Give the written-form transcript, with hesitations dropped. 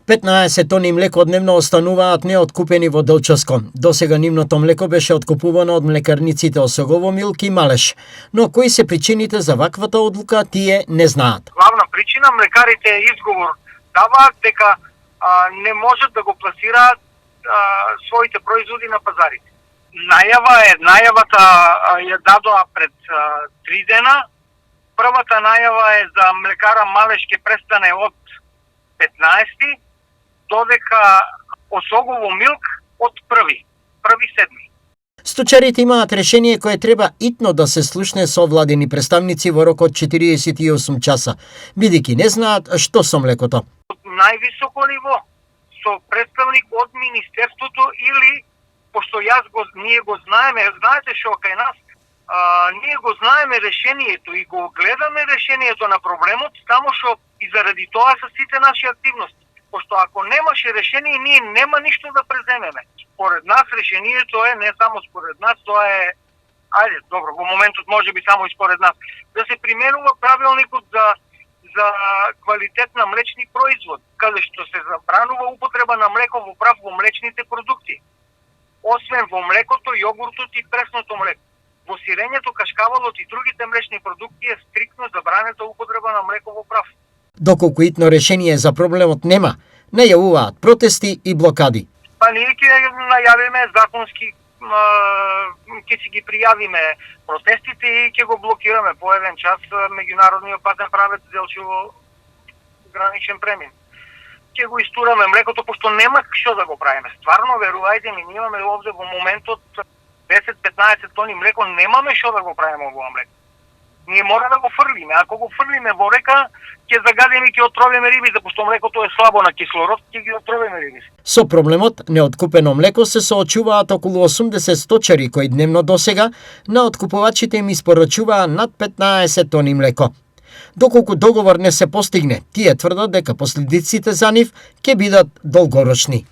15 тони млеко дневно остануваат неоткупени во Делчевско. Досега нивното млеко беше откупувано од млекарниците Осогово Милк и Малеш. Но кои се причините за ваквата одлука, тие не знаат. Главна причина млекарите изговор даваат дека не можат да го пласираат своите производи на пазарите. Најавата ја дадоа пред 3 дена. Првата најава е за млекара Малеш ќе престане од 15, додека Осогово Милк од 1.7. Сточарите имаат решение кое треба итно да се слушне со владени представници во рок од 48 часа, бидејќи не знаат што со млекото. Од највисоко ниво, со представник од Министерството или, пошто ние го знаеме, знаете што кај нас, ние го знаеме решението и го гледаме решението на проблемот, само што и заради тоа се сите наши активности. Пошто ако немаше решение, ние нема ништо да преземеме. Според нас решението е, не само според нас, тоа е, добро, во моментот може би само и според нас, да се применува правилникот за квалитет на млечни производ, каде што се забранува употреба на млеко во прав во млечните продукти. Освен во млекото, јогуртот и пресното млеко. Во сирењето, кашкавалот и другите млечни продукти е стриктно забранета употреба на млеко во прав. Доколку итно решение за проблемот нема, најавуваат протести и блокади. Ние ќе најавиме законски, ќе си ги пријавиме протестите и ќе го блокираме по еден час меѓународниот патен правец Делчево граничен премин. Ќе го истураме млекото, пошто нема што да го правиме. Стварно, верувајте ми, ние имаме овде во моментот 10-15 тони млеко, немаме што да го правиме овој млеко. Ние мора да го фрлиме. Ако го фрлиме во река, ќе загадиме и ќе отровиме рибите, пошто млекото е слабо на кислород, ќе ги отровиме рибите. Со проблемот неоткупено млеко се соочуваат околу 80 сточари кои дневно досега на откупувачите им испорачуваа над 15 тони млеко. Доколку договор не се постигне, тие тврдат дека последиците за нив ќе бидат долгорочни.